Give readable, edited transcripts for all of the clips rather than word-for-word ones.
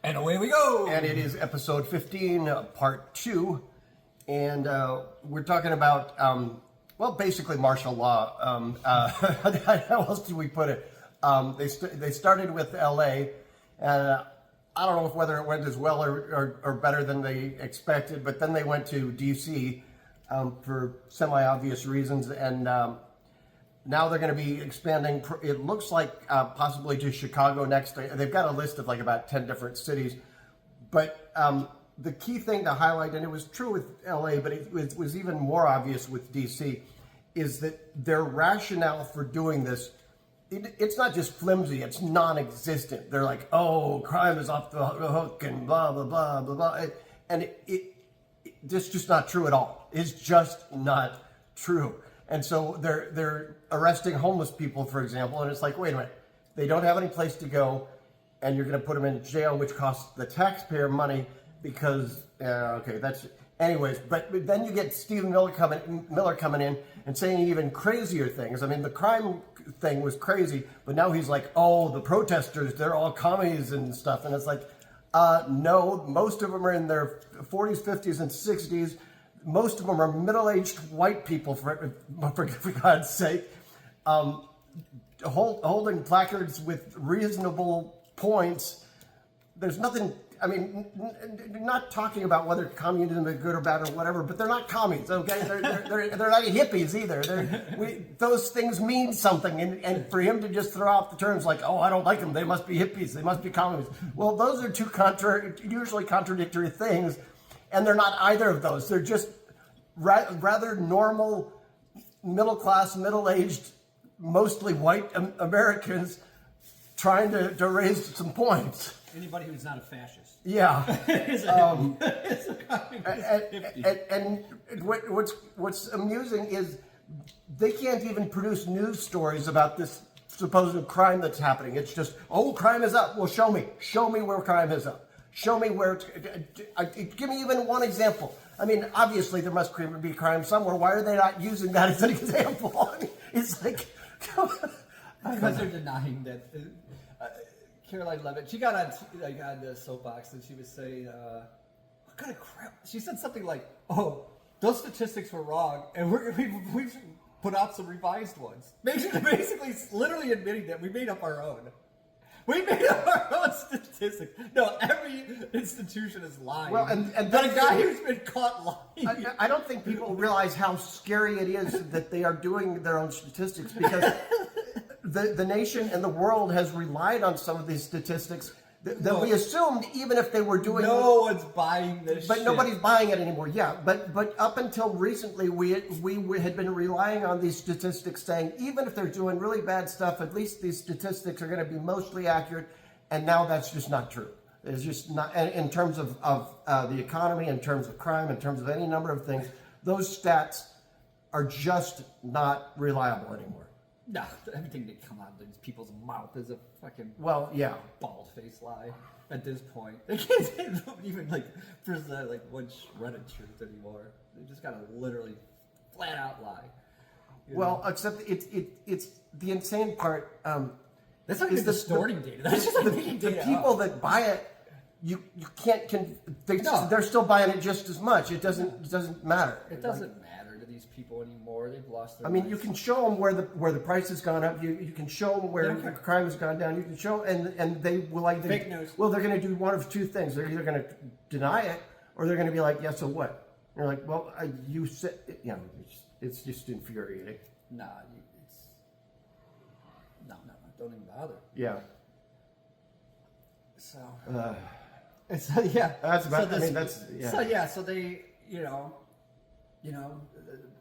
And away we go! And it is episode 15, part 2. And we're talking about, well, basically martial law. How else do we put it? They started with LA, and I don't know whether it went as well or better than they expected, but then they went to DC for semi-obvious reasons, and now they're going to be expanding, it looks like possibly to Chicago next. They've got a list of like about 10 different cities. But the key thing to highlight, and it was true with LA, but it was even more obvious with DC, is that their rationale for doing this, it's not just flimsy, it's non-existent. They're like, oh, crime is off the hook and blah, blah, blah, blah, blah. And it's just not true at all. It's just not true. And so they're arresting homeless people, for example, and it's like, wait a minute, they don't have any place to go, and you're going to put them in jail, which costs the taxpayer money because, okay, that's, anyways. But then you get Stephen Miller coming in and saying even crazier things. I mean, the crime thing was crazy, but now he's like, oh, the protesters, they're all commies and stuff. And it's like, no, most of them are in their 40s, 50s, and 60s. Most of them are middle-aged white people, for God's sake, holding placards with reasonable points. There's nothing, I mean, not talking about whether communism is good or bad or whatever, but they're not commies, okay? They're not hippies either. Those things mean something, and for him to just throw out the terms like, oh, I don't like them, they must be hippies, they must be communists. Well, those are two usually contradictory things. And they're not either of those. They're just rather normal, middle-class, middle-aged, mostly white Americans trying to raise some points. Anybody who's not a fascist. Yeah. And what's amusing is they can't even produce news stories about this supposed crime that's happening. It's just, oh, crime is up. Well, show me. Show me where crime is up. Show me where, give me even one example. I mean, obviously there must be crime somewhere. Why are they not using that as an example? I mean, it's like, because they're denying that. Caroline Levitt, she got on the soapbox and she was saying, what kind of crap? She said something like, oh, those statistics were wrong and we've put out some revised ones. Basically, literally admitting that we made up our own. We made up our own statistics. No, every institution is lying. Well, and but a guy who's been caught lying. I don't think people realize how scary it is that they are doing their own statistics, because the nation and the world has relied on some of these statistics that we assumed, even if they were doing. No one's buying this. But shit. Nobody's buying it anymore. Yeah, but up until recently, we had been relying on these statistics, saying even if they're doing really bad stuff, at least these statistics are going to be mostly accurate. And now that's just not true. It's just not in terms of the economy, in terms of crime, in terms of any number of things. Those stats are just not reliable anymore. No, everything that come out of these people's mouth is a fucking bald-faced lie at this point. They can't even present one shred of truth anymore. They just gotta literally flat out lie. Well, except it's the insane part. That's not even distorting data. That's just making data. The people that buy it, you can't. They're still buying it just as much. It doesn't matter. It doesn't matter to these people anymore. They've lost their. I mean, minds. You can show them where the price has gone up. You can show them where crime has gone down. You can show, and they will either fake news. Well, they're going to do one of two things. They're either going to deny it, or they're going to be like, "Yeah, so what?" And you're like, "Well, you said, it's just infuriating." Nah, no, don't even bother. Yeah. So. Yeah. That's about. So I mean, that's yeah. So they,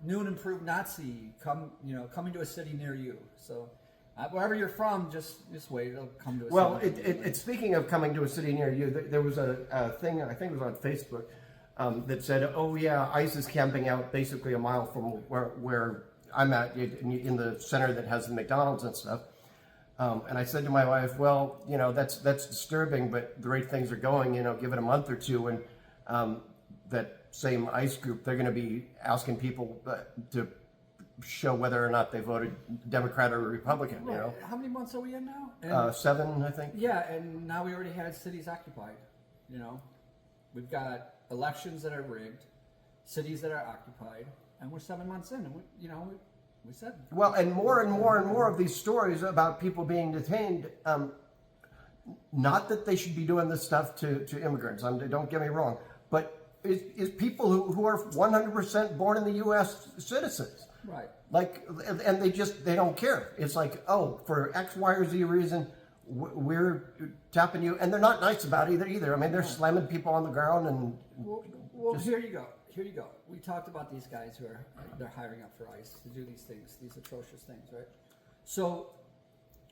new and improved Nazi coming to a city near you. So wherever you're from, just wait. It'll come to a city. Well, it's speaking of coming to a city near you. There was a thing, I think it was on Facebook, that said, "Oh yeah, ICE is camping out basically a mile from where I'm at in the center that has the McDonald's and stuff." And I said to my wife, "Well, that's disturbing, but the rate things are going, give it a month or two, and that same ICE group, they're going to be asking people to show whether or not they voted Democrat or Republican." Right. How many months are we in now? 7, I think. Yeah, and now we already had cities occupied. You know, we've got elections that are rigged, cities that are occupied, and we're 7 months in, and we said. Well, and more of these stories about people being detained. Not that they should be doing this stuff to immigrants. Don't get me wrong, but is people who are 100% born in the U.S. citizens. Right. Like, and they don't care. It's like, oh, for X, Y, or Z reason, we're tapping you, and they're not nice about it either. I mean, they're slamming people on the ground and. Well, here you go. We talked about these guys they're hiring up for ICE to do these things, these atrocious things, right? So,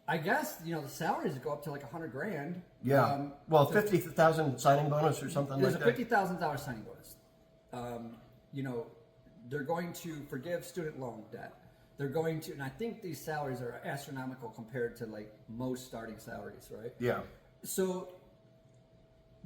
I guess the salaries go up to like $100,000. Yeah. Well, 50,000 signing bonus or something like that. There's a $50,000 signing bonus. They're going to forgive student loan debt. They're going to, and I think these salaries are astronomical compared to like most starting salaries, right? Yeah. So,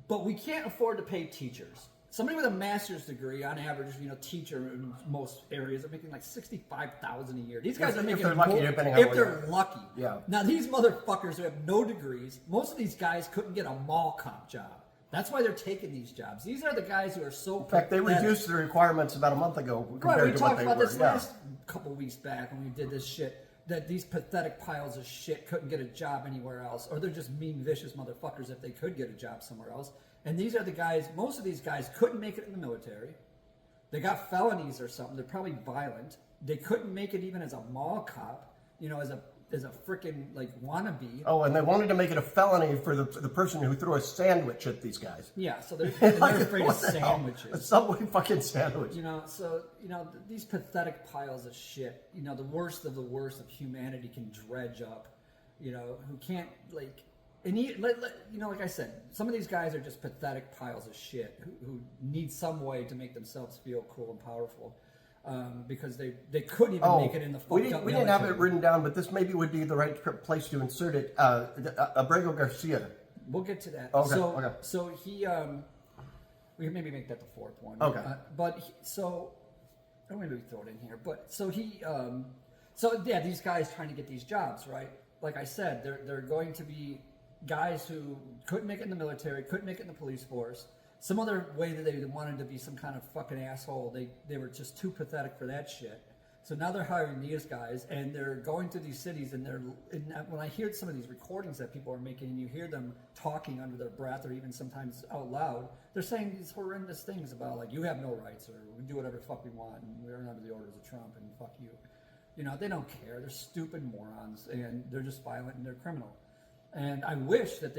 but we can't afford to pay teachers. Somebody with a master's degree, on average, teacher in most areas are making like $65,000 a year. These guys are making if they're lucky, more, depending on if they're lucky. Yeah. Now these motherfuckers who have no degrees, most of these guys couldn't get a mall cop job. That's why they're taking these jobs. These are the guys who are so. In fact, they reduced the requirements about a month ago compared Right, we to talked what they about were. this last couple weeks back when we did this shit. That these pathetic piles of shit couldn't get a job anywhere else, or they're just mean, vicious motherfuckers if they could get a job somewhere else. And these are the guys. Most of these guys couldn't make it in the military. They got felonies or something. They're probably violent. They couldn't make it even as a mall cop. As a freaking like wannabe. Oh, and they wanted to make it a felony for the person who threw a sandwich at these guys. Yeah, so they're afraid of sandwiches. A Subway fucking sandwich. These pathetic piles of shit. The worst of the worst of humanity can dredge up. Who can't like. Like I said, some of these guys are just pathetic piles of shit who need some way to make themselves feel cool and powerful. Because they couldn't even make it in the fucked up we didn't have it written down, but this maybe would be the right place to insert it. Abrego Garcia. We'll get to that. Okay. So he, we can maybe make that the fourth one. Okay. Maybe we throw it in here. But so he, these guys trying to get these jobs, right? Like I said, they're going to be guys who couldn't make it in the military, couldn't make it in the police force. Some other way that they wanted to be some kind of fucking asshole. They were just too pathetic for that shit. So now they're hiring these guys, and they're going to these cities, and when I hear some of these recordings that people are making, and you hear them talking under their breath, or even sometimes out loud, they're saying these horrendous things about like, you have no rights, or we do whatever the fuck we want, and we're under the orders of Trump, and fuck you. They don't care. They're stupid morons, and they're just violent, and they're criminal. And I wish that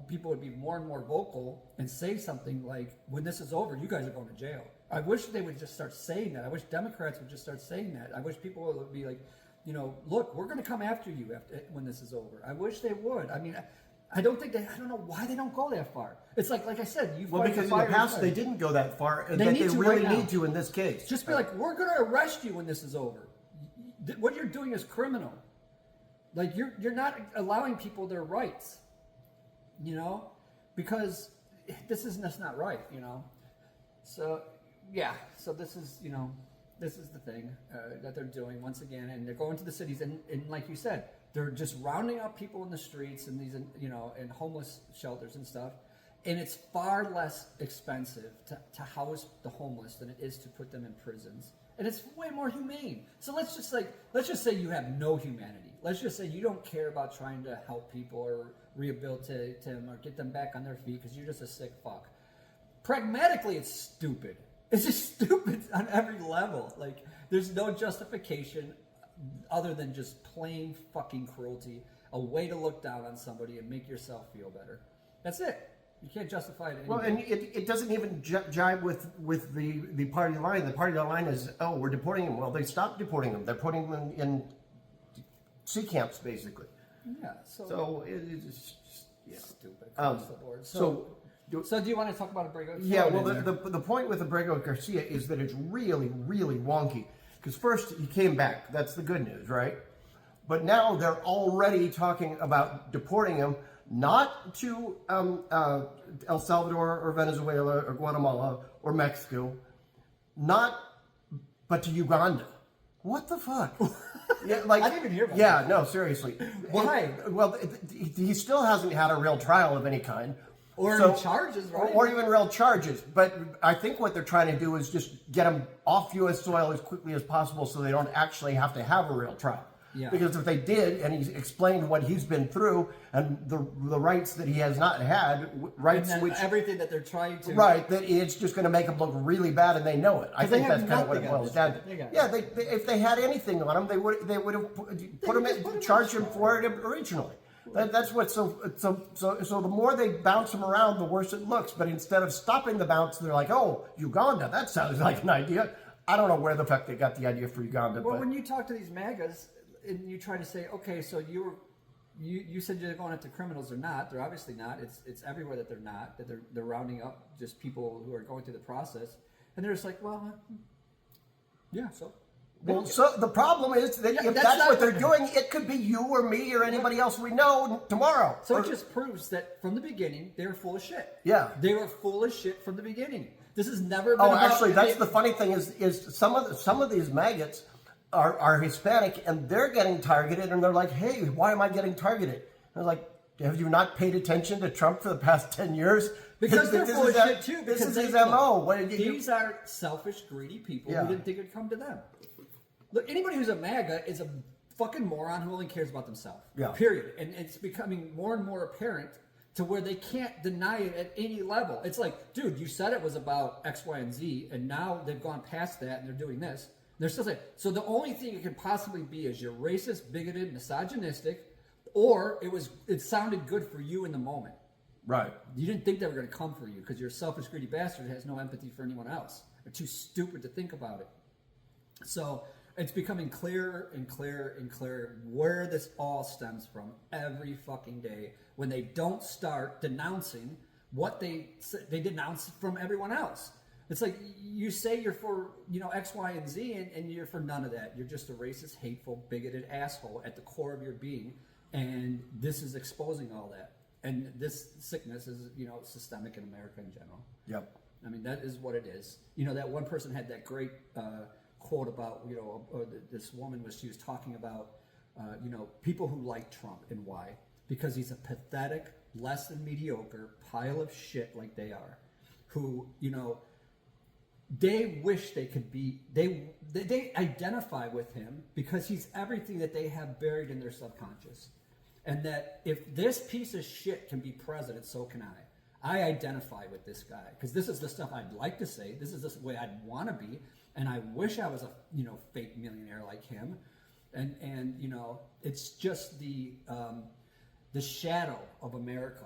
people would be more and more vocal and say something like, when this is over, you guys are going to jail. I wish they would just start saying that. I wish Democrats would just start saying that. I wish people would be like, look, we're going to come after you when this is over. I wish they would. I mean, I don't know why they don't go that far. It's like I said, because in the past they didn't go that far, and they really need to in this case. Just be like, we're going to arrest you when this is over. What you're doing is criminal. Like you're not allowing people their rights, because that's not right, So so this is the thing that they're doing once again, and they're going to the cities, and like you said, they're just rounding up people in the streets and these in homeless shelters and stuff, and it's far less expensive to house the homeless than it is to put them in prisons. And it's way more humane. So let's just say you have no humanity. Let's just say you don't care about trying to help people or rehabilitate them or get them back on their feet because you're just a sick fuck. Pragmatically, it's stupid. It's just stupid on every level. Like, there's no justification other than just plain fucking cruelty, a way to look down on somebody and make yourself feel better. That's it. You can't justify it. Well, and it doesn't even jive with the party line. The party line is, oh, we're deporting them. Well, they stopped deporting them. They're putting them in sea camps, basically. Yeah. So it's just stupid across the board. So do you want to talk about Abrego? Yeah. Well, the point with Abrego Garcia is that it's really, really wonky. Because first he came back. That's the good news, right? But now they're already talking about deporting him. Not to El Salvador or Venezuela or Guatemala or Mexico, but to Uganda. What the fuck? Yeah, I didn't even hear about that. No, seriously. Why? He still hasn't had a real trial of any kind. Or even charges, right? Or even real charges. But I think what they're trying to do is just get them off U.S. soil as quickly as possible so they don't actually have to have a real trial. Yeah. Because if they did, and he's explained what he's been through and the rights that he has not had, rights and which everything that they're trying to that it's just going to make them look really bad, and they know it. I think that's kind of what it boils down to. Yeah, if they had anything on him, they would have put him in, charged him for it originally. That's what so the more they bounce him around, the worse it looks. But instead of stopping the bounce, they're like, oh, Uganda, that sounds like an idea. I don't know where the fuck they got the idea for Uganda. Well, but when you talk to these MAGAs and you try to say, okay, so you said you're going after criminals. They're not. They're obviously not. It's everywhere that they're not. That they're rounding up just people who are going through the process, and they're just like, well, yeah, so. Well, so the problem is that if that's what they're doing, it could be you or me or anybody else we know tomorrow. So it just proves that from the beginning, they were full of shit. Yeah. They were full of shit from the beginning. This has never been actually, that's the funny thing is some of these maggots are Hispanic, and they're getting targeted, and they're like, hey, why am I getting targeted? And I was like, have you not paid attention to Trump for the past 10 years? Because they're full of shit, too. This is his MO. These are selfish, greedy people who didn't think it would come to them. Look, anybody who's a MAGA is a fucking moron who only cares about themselves. Yeah. Period. And it's becoming more and more apparent to where they can't deny it at any level. It's like, dude, you said it was about X, Y, and Z, and now they've gone past that and they're doing this. They're still saying, so the only thing it could possibly be is you're racist, bigoted, misogynistic, or it sounded good for you in the moment. Right. You didn't think they were going to come for you because you're a selfish, greedy bastard who has no empathy for anyone else. They're too stupid to think about it. So it's becoming clearer and clearer and clearer where this all stems from every fucking day when they don't start denouncing what they denounce from everyone else. It's like you say you're for X, Y, and Z, and you're for none of that. You're just a racist, hateful, bigoted asshole at the core of your being, and this is exposing all that. And this sickness is systemic in America in general. Yep. I mean, that is what it is. That one person had that great quote about this woman she was talking about people who like Trump and why, because he's a pathetic, less than mediocre pile of shit like they are, who they wish they could be. They identify with him because he's everything that they have buried in their subconscious, and that if this piece of shit can be president, so can I. I identify with this guy because this is the stuff I'd like to say. This is the way I'd want to be. And I wish I was a fake millionaire like him, and it's just the shadow of America,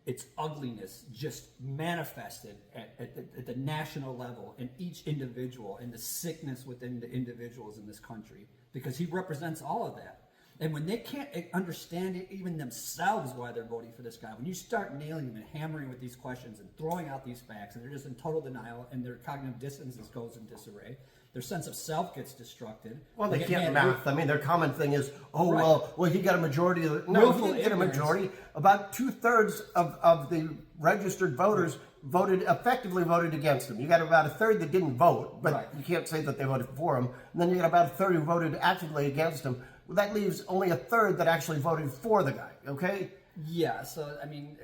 its ugliness just manifested at the national level in each individual, and the sickness within the individuals in this country, because he represents all of that. And when they can't understand it, even themselves, why they're voting for this guy, when you start nailing them and hammering with these questions and throwing out these facts, and they're just in total denial, and their cognitive dissonance goes in disarray, their sense of self gets destructed. Well, they can't math. I mean, their common thing is, well, he got a majority of the... No, he didn't get a majority. About 2/3 of the registered voters effectively voted against him. You got about a third that didn't vote, but you can't say that they voted for him. And then you got about a third who voted actively against him. Well, that leaves only a third that actually voted for the guy, okay? Yeah, so, I mean,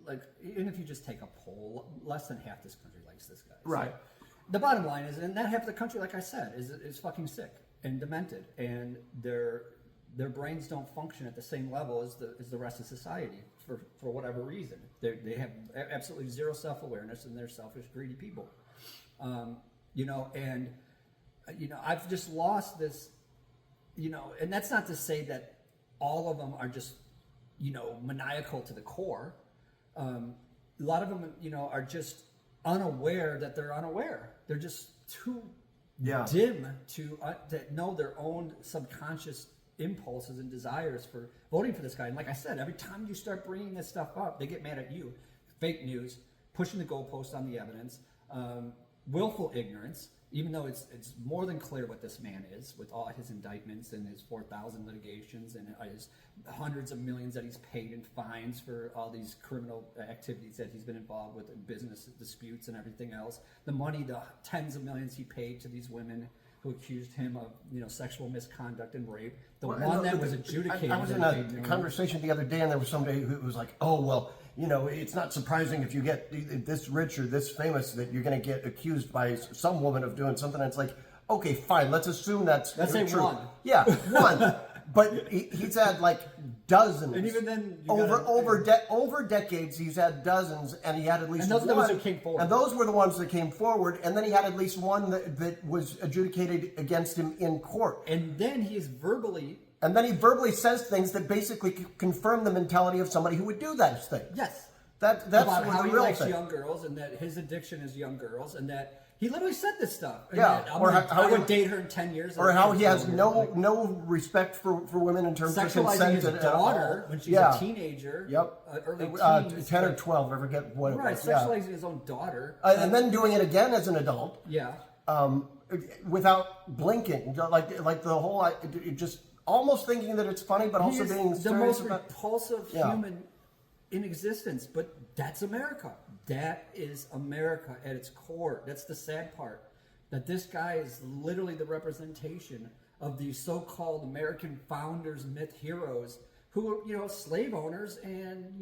like, even if you just take a poll, less than half this country likes this guy. Right. So the bottom line is, and that half of the country, like I said, is fucking sick and demented, and their brains don't function at the same level as the rest of society for whatever reason. They have absolutely zero self-awareness, and they're selfish, greedy people. I've just lost this... and that's not to say that all of them are just, maniacal to the core. A lot of them, are just unaware that they're unaware. They're just too dim to know their own subconscious impulses and desires for voting for this guy. And like I said, every time you start bringing this stuff up, they get mad at you. Fake news, pushing the goalpost on the evidence, willful ignorance. Even though it's more than clear what this man is, with all his indictments and his 4,000 litigations and his hundreds of millions that he's paid in fines for all these criminal activities that he's been involved with in business disputes and everything else. The money, the tens of millions he paid to these women who accused him of sexual misconduct and rape. The Well, one that was adjudicated. I was in a conversation the other day, and there was somebody who was like, "Oh well, it's not surprising if you get this rich or this famous that you're going to get accused by some woman of doing something." And it's like, okay, fine, let's assume that's say true. one. Yeah, one. But he's had like dozens. And even then, over decades, he's had dozens, and he had at least and those one. are the ones who came forward. And those were the ones that came forward, and then he had at least one that was adjudicated against him in court. And then he verbally says things that basically confirm the mentality of somebody who would do that thing. Yes. That's about how the he real likes thing. young girls, and that his addiction is young girls, and that he literally said this stuff. And Yeah, that I would date her in 10 years. Or how he has no respect for women in terms of sexualizing consent. his daughter when she's a teenager. Yep. Early teens. 10 or 12, I forget what it Right, was. sexualizing his own daughter. And then doing it again as an adult. Yeah. Without blinking. Like the whole, just almost thinking that it's funny, but also being the serious most about repulsive human in existence. But that's America. That is America at its core. That's the sad part. That this guy is literally the representation of these so-called American founders, myth heroes, who were, slave owners and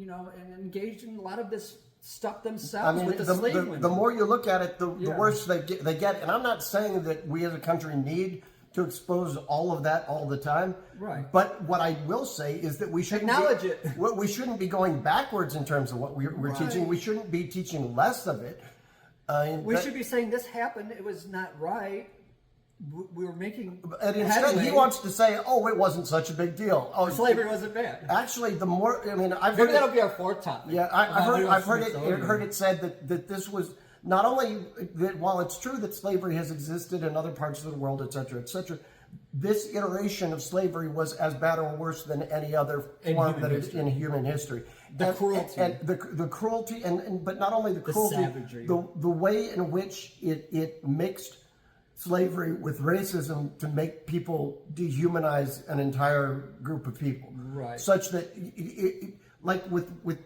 engaged in a lot of this stuff themselves with the slave women. The more you look at it, the worse they get. And I'm not saying that we as a country need to expose all of that all the time. Right. But what I will say is that we shouldn't acknowledge it. We shouldn't be going backwards in terms of what we're teaching. We shouldn't be teaching less of it. We should be saying this happened. It was not right. We were making. And instead, he wants to say, "Oh, it wasn't such a big deal. Oh, slavery wasn't bad." Actually, the more I've maybe heard that'll be our fourth topic. Yeah, I've heard it said that this was not only that while it's true that slavery has existed in other parts of the world, et cetera, this iteration of slavery was as bad or worse than any other form that is in human history. The cruelty. And the cruelty, but not only the cruelty, savagery. the way in which it mixed slavery with racism to make people dehumanize an entire group of people. Right. Such that, like with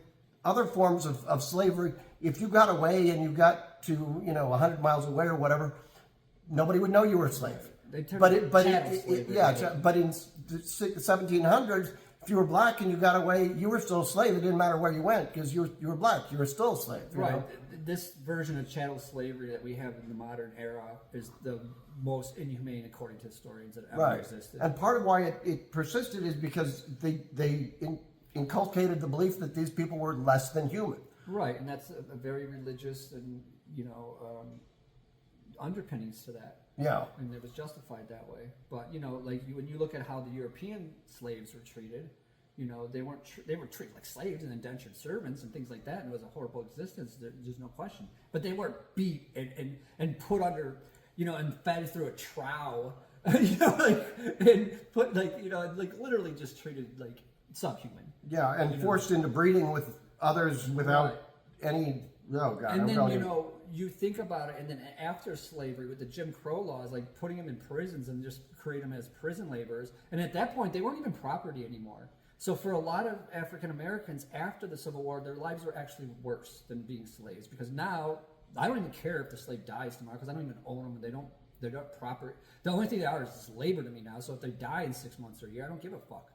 other forms of slavery, if you got away and you got to 100 miles away or whatever, nobody would know you were a slave. But in the 1700s, if you were black and you got away, you were still a slave. It didn't matter where you went because you were black. You were still a slave. Right. This version of chattel slavery that we have in the modern era is the most inhumane, according to historians, that ever existed. And part of why it persisted is because they inculcated the belief that these people were less than human. Right, and that's a very religious and underpinnings to that. Yeah, and it was justified that way. But when you look at how the European slaves were treated, they were treated like slaves and indentured servants and things like that, and it was a horrible existence. There's no question. But they weren't beat and put under, and fed through a trough, and put literally just treated like subhuman. Yeah, and forced into breeding with others without any. Oh God! And then you think about it, and then after slavery with the Jim Crow laws, like putting them in prisons and just create them as prison laborers. And at that point, they weren't even property anymore. So for a lot of African Americans after the Civil War, their lives were actually worse than being slaves, because now I don't even care if the slave dies tomorrow because I don't even own them. They're not proper. The only thing they are is labor to me now. So if they die in 6 months or a year, I don't give a fuck.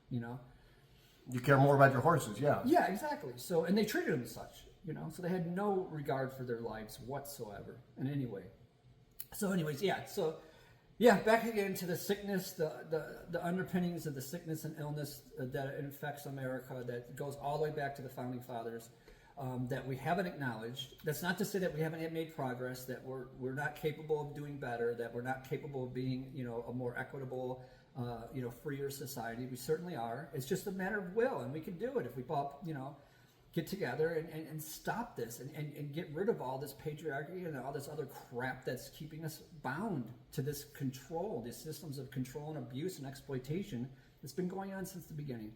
You care more about your horses, yeah. Yeah, exactly. So and they treated them as such. So they had no regard for their lives whatsoever. And anyway, back again to the sickness, the underpinnings of the sickness and illness that infects America, that goes all the way back to the founding fathers, that we haven't acknowledged. That's not to say that we haven't made progress, that we're not capable of doing better, that we're not capable of being, a more equitable, freer society. We certainly are. It's just a matter of will, and we can do it if we all, get together and stop this and get rid of all this patriarchy and all this other crap that's keeping us bound to this control, these systems of control and abuse and exploitation that's been going on since the beginning.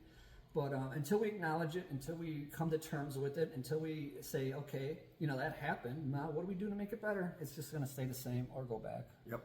But until we acknowledge it, until we come to terms with it, until we say, okay, that happened, now what do we do to make it better? It's just going to stay the same or go back. Yep.